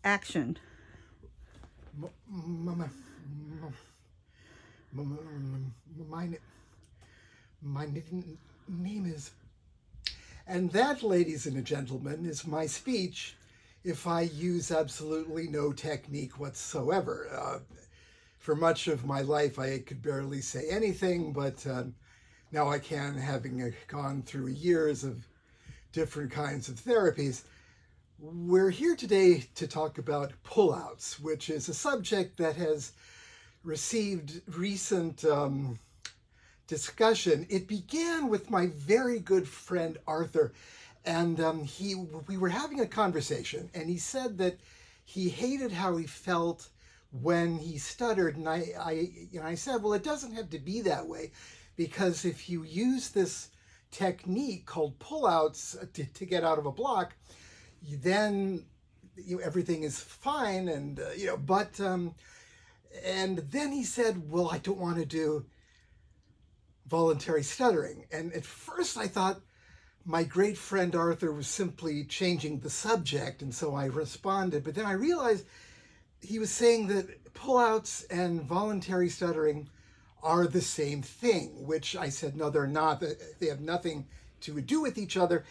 Action. My name is... And that, ladies and gentlemen, is my speech if I use absolutely no technique whatsoever. For much of my life, I could barely say anything, but now I can, having gone through years of different kinds of therapies. We're here today to talk about pullouts, which is a subject that has received recent discussion. It began with my very good friend Arthur, and we were having a conversation, and he said that he hated how he felt when he stuttered, and I said, well, it doesn't have to be that way, because if you use this technique called pullouts to get out of a block, then everything is fine, and and then he said, well, I don't want to do voluntary stuttering. And at first I thought my great friend Arthur was simply changing the subject, and so I responded. But then I realized he was saying that pullouts and voluntary stuttering are the same thing, which I said, no, they're not. They have nothing to do with each other.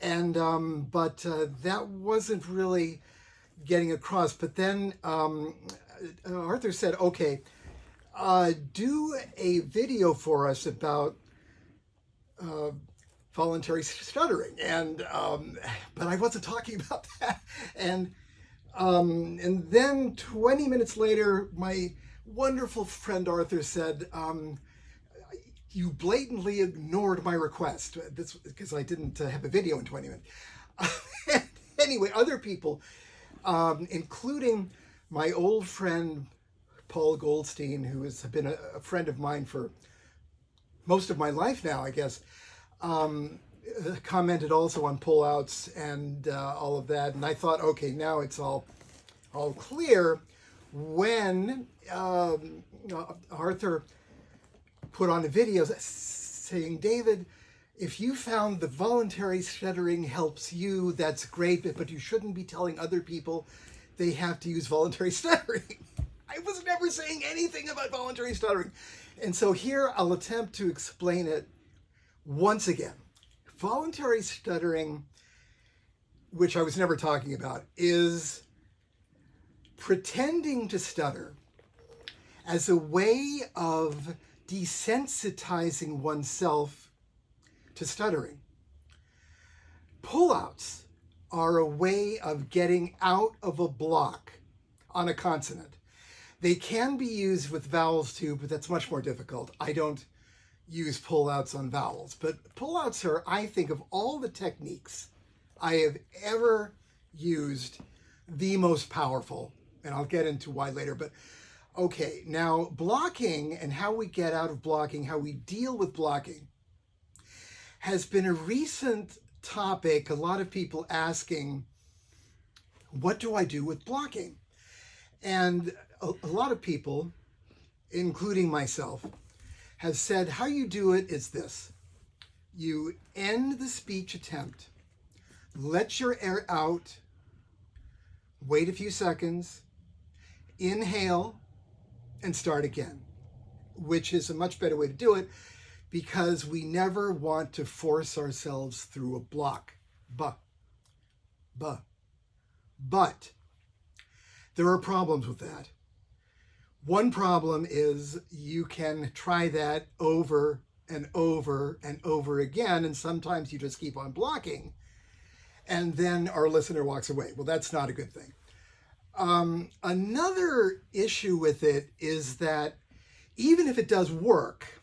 And but that wasn't really getting across. But then Arthur said, okay, do a video for us about voluntary stuttering. And but I wasn't talking about that. And then 20 minutes later, my wonderful friend Arthur said, you blatantly ignored my request. This because I didn't have a video in 20 minutes. Anyway, other people, including my old friend Paul Goldstein, who has been a friend of mine for most of my life now, I guess, commented also on pullouts and all of that. And I thought, okay, now it's all clear when Arthur put on a video saying, David, if you found the voluntary stuttering helps you, that's great, but you shouldn't be telling other people they have to use voluntary stuttering. I was never saying anything about voluntary stuttering. And so here I'll attempt to explain it once again. Voluntary stuttering, which I was never talking about, is pretending to stutter as a way of desensitizing oneself to stuttering. Pullouts are a way of getting out of a block on a consonant. They can be used with vowels too, but that's much more difficult. I don't use pullouts on vowels, but pullouts are, I think, of all the techniques I have ever used, the most powerful, and I'll get into why later. But okay, now blocking and how we get out of blocking, how we deal with blocking, has been a recent topic. A lot of people asking, what do I do with blocking? And a lot of people, including myself, have said how you do it is this. You end the speech attempt, let your air out, wait a few seconds, inhale, and start again, which is a much better way to do it because we never want to force ourselves through a block. But there are problems with that. One problem is you can try that over and over and over again, and sometimes you just keep on blocking, and then our listener walks away. Well, that's not a good thing. Another issue with it is that even if it does work,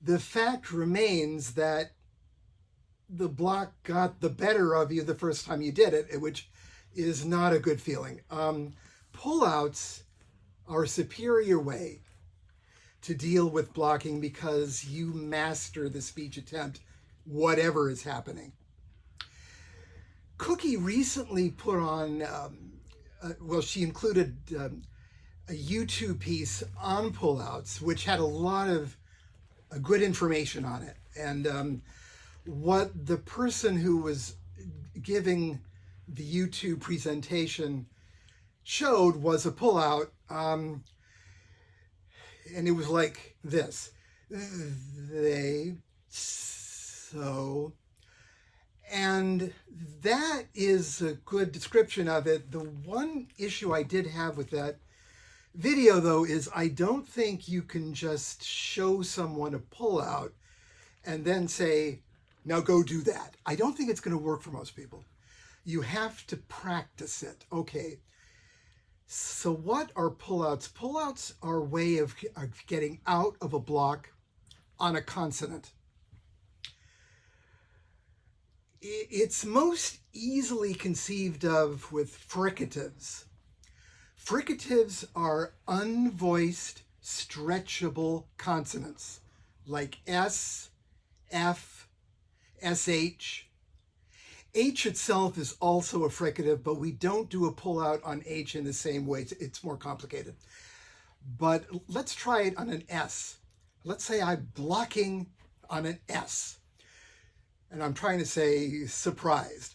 the fact remains that the block got the better of you the first time you did it, which is not a good feeling. Pullouts are a superior way to deal with blocking because you master the speech attempt, whatever is happening. Cookie recently put on, she included a YouTube piece on pullouts, which had a lot of good information on it. And what the person who was giving the YouTube presentation showed was a pullout, and it was like this. They, so, and that is a good description of it. The one issue I did have with that video, though, is I don't think you can just show someone a pullout and then say, now go do that. I don't think it's going to work for most people. You have to practice it. Okay. So what are pullouts? Pullouts are a way of getting out of a block on a consonant. It's most easily conceived of with fricatives. Fricatives are unvoiced, stretchable consonants like S, F, SH. H itself is also a fricative, but we don't do a pullout on H in the same way. It's more complicated. But let's try it on an S. Let's say I'm blocking on an S, and I'm trying to say surprised.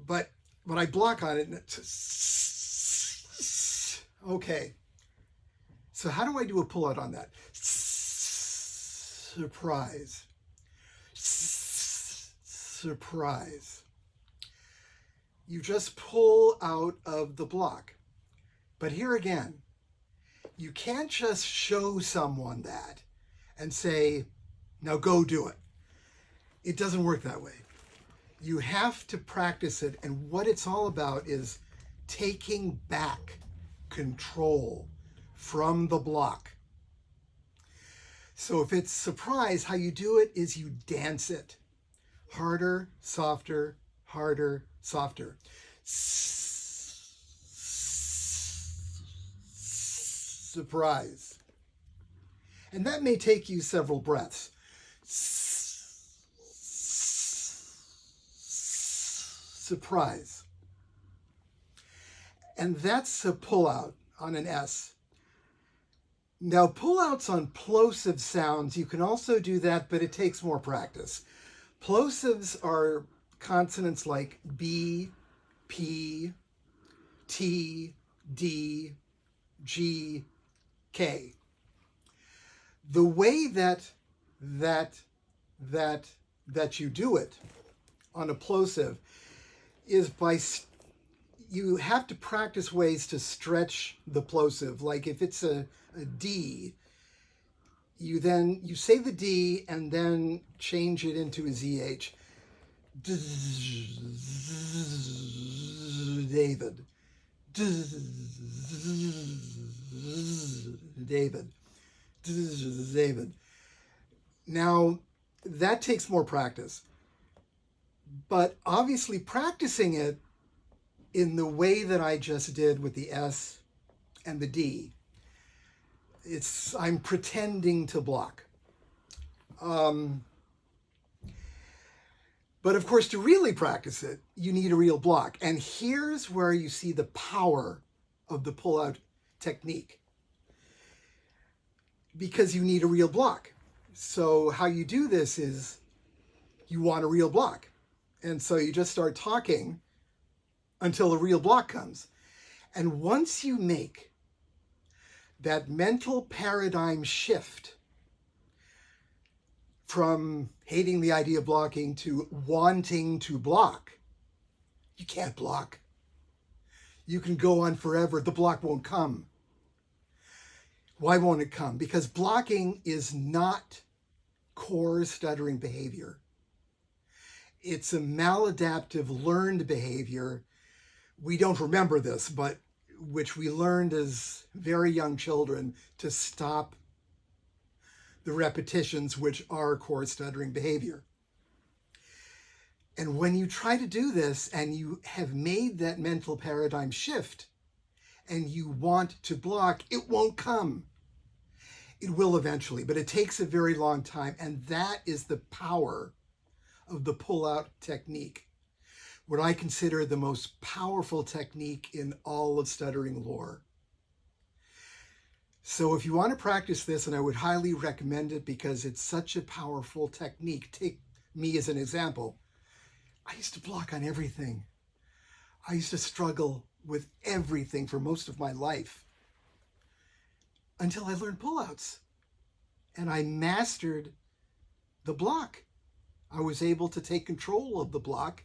But I block on it, and it's... Okay. So how do I do a pullout on that? Surprise. Surprise. You just pull out of the block. But here again, you can't just show someone that and say, now go do it. It doesn't work that way. You have to practice it, and what it's all about is taking back control from the block. So if it's surprise, how you do it is you dance it. Harder, softer, harder, softer. Surprise. And that may take you several breaths. Surprise. And that's a pullout on an S. Now, pullouts on plosive sounds, you can also do that, but it takes more practice. Plosives are consonants like B, P, T, D, G, K. The way that you do it on a plosive is by you have to practice ways to stretch the plosive. Like if it's a D, you say the D and then change it into a ZH. David. David. David. Now, that takes more practice. But obviously practicing it in the way that I just did with the S and the D, I'm pretending to block. But of course, to really practice it, you need a real block. And here's where you see the power of the pullout technique. Because you need a real block. So how you do this is you want a real block. And so you just start talking until a real block comes. And once you make that mental paradigm shift from hating the idea of blocking to wanting to block, you can't block. You can go on forever. The block won't come. Why won't it come? Because blocking is not core stuttering behavior. It's a maladaptive learned behavior. We don't remember this, but which we learned as very young children to stop the repetitions which are core stuttering behavior. And when you try to do this and you have made that mental paradigm shift and you want to block, it won't come. It will eventually, but it takes a very long time. And that is the power of the pullout technique, what I consider the most powerful technique in all of stuttering lore. So if you want to practice this, and I would highly recommend it because it's such a powerful technique. Take me as an example. I used to block on everything. I used to struggle with everything for most of my life until I learned pullouts. And I mastered the block. I was able to take control of the block,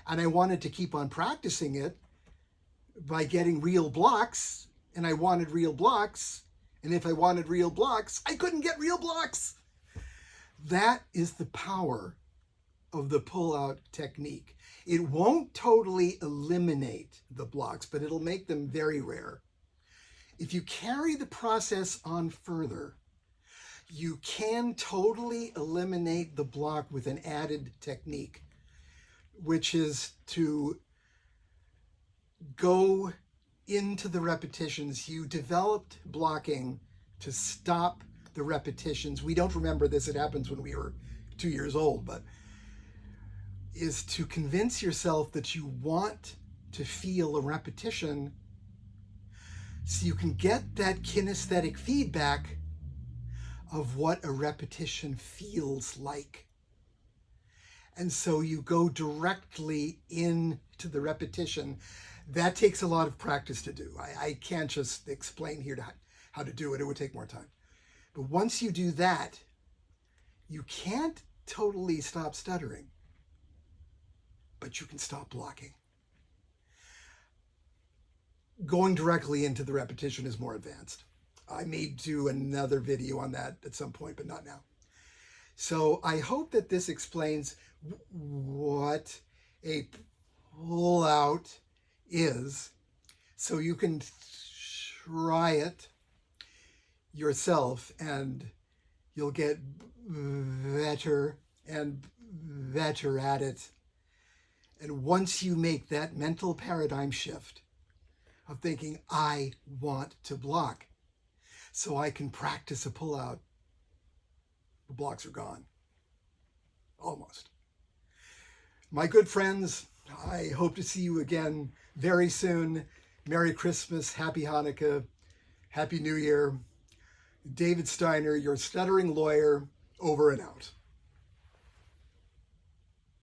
and I wanted to keep on practicing it by getting real blocks, and I wanted real blocks, and if I wanted real blocks, I couldn't get real blocks. That is the power of the pull-out technique. It won't totally eliminate the blocks, but it'll make them very rare. If you carry the process on further, you can totally eliminate the block with an added technique, which is to go into the repetitions. You developed blocking to stop the repetitions. We don't remember this, it happens when we were 2 years old, but is to convince yourself that you want to feel a repetition so you can get that kinesthetic feedback of what a repetition feels like. And so you go directly into the repetition. That takes a lot of practice to do. I can't just explain here how to do it. It would take more time. But once you do that, you can't totally stop stuttering, but you can stop blocking. Going directly into the repetition is more advanced. I may do another video on that at some point, but not now. So I hope that this explains what a pull-out is, so you can try it yourself and you'll get better and better at it. And once you make that mental paradigm shift of thinking, I want to block so I can practice a pull-out, the blocks are gone. Almost. My good friends, I hope to see you again very soon. Merry Christmas, Happy Hanukkah, Happy New Year. David Steiner, your stuttering lawyer, over and out.